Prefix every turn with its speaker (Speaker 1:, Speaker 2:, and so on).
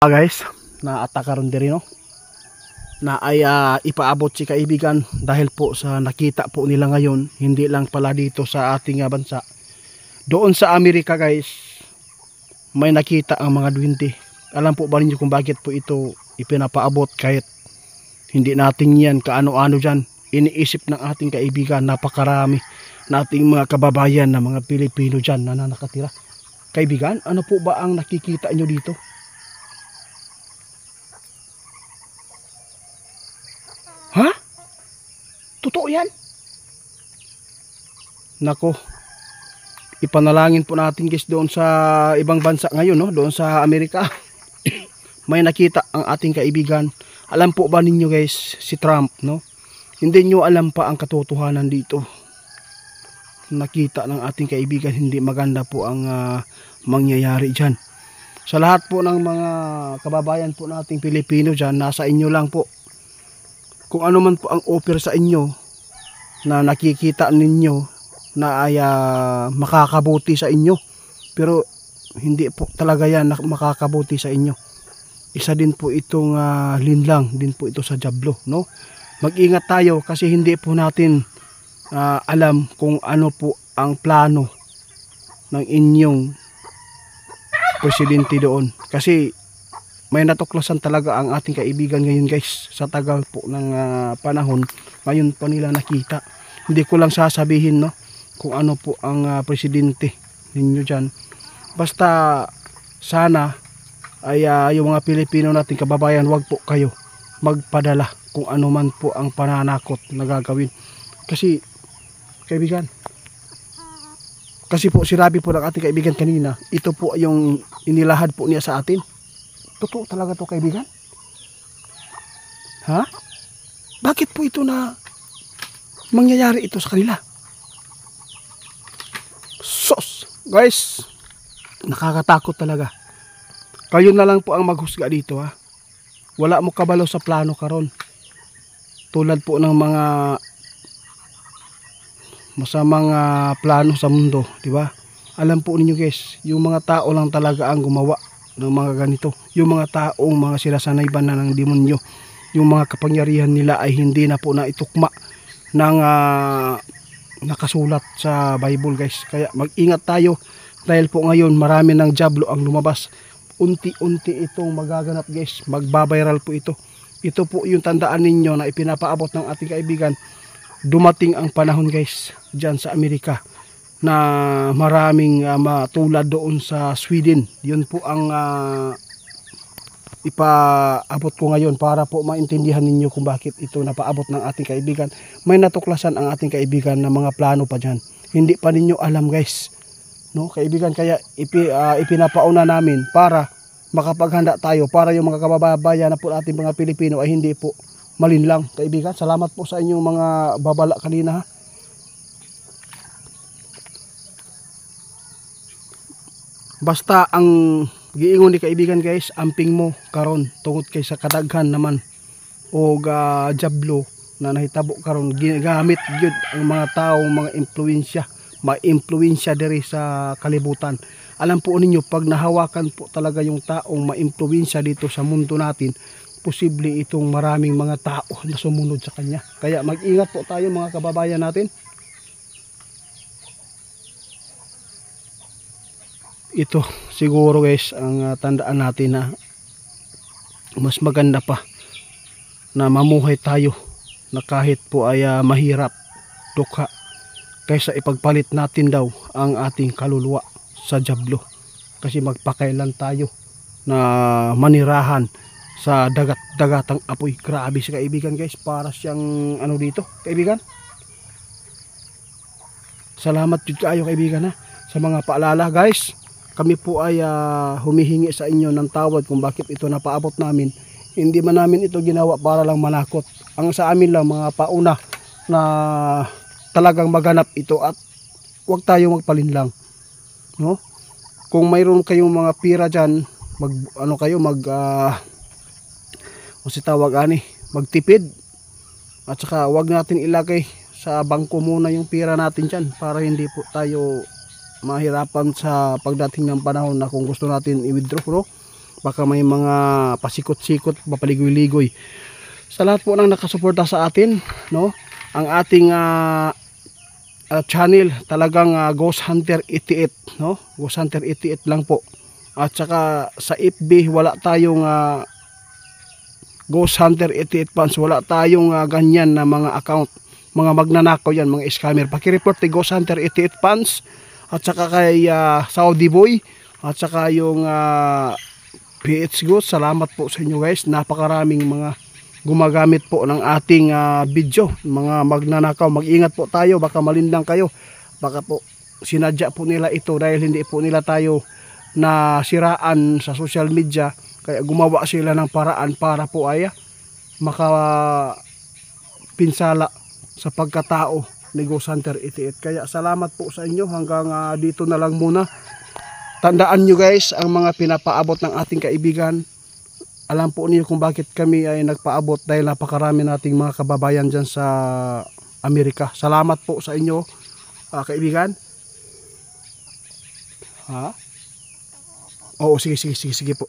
Speaker 1: Guys, naatakaron diri no na ay ipaabot si kaibigan dahil po sa nakita po nila ngayon, hindi lang pala dito sa ating bansa, doon sa Amerika guys, may nakita ang mga duwende. Alam po ba ninyo kung bakit po ito ipinapaabot? Kahit hindi natin yan kaano-ano dyan, iniisip ng ating kaibigan, napakarami nating mga kababayan na mga Pilipino dyan na nakatira. Kaibigan, ano po ba ang nakikita nyo dito? Ha? Totoo yan? Nako, ipanalangin po natin guys doon sa ibang bansa ngayon, no? Doon sa Amerika. May nakita ang ating kaibigan. Alam po ba ninyo guys, si Trump, no? Hindi nyo alam pa ang katotohanan dito. Nakita ng ating kaibigan, hindi maganda po ang mangyayari dyan. Sa lahat po ng mga kababayan po nating Pilipino dyan, nasa inyo lang po. Kung ano man po ang offer sa inyo na nakikita ninyo na ay makakabuti sa inyo, pero hindi po talaga yan makakabuti sa inyo. Isa din po itong linlang din po ito sa Diablo, no? Mag-ingat tayo kasi hindi po natin alam kung ano po ang plano ng inyong presidente doon, kasi may natuklasan talaga ang ating kaibigan ngayon guys, sa tagal po ng panahon. Ngayon pa nila nakita. Hindi ko lang sasabihin, no, kung ano po ang presidente ninyo dyan. Basta sana ay yung mga Pilipino nating kababayan, wag po kayo magpadala kung ano man po ang pananakot na gagawin. Kasi kaibigan, kasi po sinabi po ng ating kaibigan kanina, ito po yung inilahad po niya sa atin. Totoo talaga to kaibigan? Ha? Bakit po ito na mangyayari ito sa kanila? Sos! Guys, nakakatakot talaga. Kayo na lang po ang maghusga dito, ha. Wala mo kabalo sa plano karon. Tulad po ng mga masamang plano sa mundo, di ba? Alam po ninyo guys, yung mga tao lang talaga ang gumawa ng mga ganito. Yung mga taong mga sinasanayban na ng demonyo, yung mga kapangyarihan nila ay hindi na po na itukma ng nakasulat sa Bible guys. Kaya mag-ingat tayo dahil po ngayon marami ng Diablo ang lumabas. Unti-unti itong magaganap guys, magbabiral po ito. Ito po yung tandaan ninyo na ipinapaabot ng ating kaibigan. Dumating ang panahon guys dyan sa Amerika na maraming matulad doon sa Sweden. Yun po ang ipaabot ko ngayon para po maintindihan ninyo kung bakit ito napaabot ng ating kaibigan. May natuklasan ang ating kaibigan na mga plano pa dyan. Hindi pa ninyo alam guys, no kaibigan, kaya ipinapauna namin para makapaghanda tayo, para yung mga kababayan na po ating mga Pilipino ay hindi po malinlang. Kaibigan, salamat po sa inyong mga babala kanina, ha. Basta ang giingon ni kaibigan guys, amping mo karon tungod kay sa kadaghan naman o Diablo na nahitabo karon, ginagamit gyud ang mga tao, mga ma-impluwensya diri sa kalibutan. Alam po ninyo, pag nahawakan po talaga yung taong ma-impluwensya dito sa mundo natin, posible itong maraming mga tao na sumunod sa kanya. Kaya mag-ingat po tayo mga kababayan natin. Ito siguro guys ang tandaan natin na mas maganda pa na mamuhay tayo na kahit po ay mahirap, dukha, kaysa ipagpalit natin daw ang ating kaluluwa sa Diablo. Kasi magpakailan tayo na manirahan sa dagatang apoy. Grabe si kaibigan guys, para siyang ano dito kaibigan. Salamat jud kayo kaibigan, ha, sa mga paalala guys. Kami po ay humihingi sa inyo ng tawad kung bakit ito napaabot namin. Hindi man namin ito ginawa para lang manakot. Ang sa amin lang mga pauna na talagang maganap ito, at huwag tayo magpalinlang, no? Kung mayroon kayong mga pira dyan, magtipid, at saka huwag natin ilagay sa bangko muna yung pira natin dyan para hindi po tayo mahirapan sa pagdating ng panahon na kung gusto natin i-withdraw, no? baka may mga pasikot-sikot, papaligoy-ligoy. Sa lahat po ng nakasuporta sa atin, no, ang ating channel talagang Ghost Hunter 88, no, Ghost Hunter 88 lang po. At saka sa FB wala tayong Ghost Hunter 88 fans, wala tayong ganyan na mga account, mga magnanakaw yan, mga scammer. Paki-report kay Ghost Hunter 88 fans at saka kay Saudi Boy at saka yung PH Ghost. Salamat po sa inyo guys, napakaraming mga gumagamit po ng ating video, mga magnanakaw. Mag-ingat po tayo, baka malindang kayo, baka po sinadya po nila ito dahil hindi po nila tayo na siraan sa social media, kaya gumawa sila ng paraan para po ay makapinsala sa pagkatao ni Ghost Hunter 88. Kaya salamat po sa inyo, hanggang dito na lang muna. Tandaan nyo guys, ang mga pinapaabot ng ating kaibigan, alam po niyo kung bakit kami ay nagpaabot, dahil napakarami nating mga kababayan dyan sa Amerika. Salamat po sa inyo kaibigan. Oo, sige po.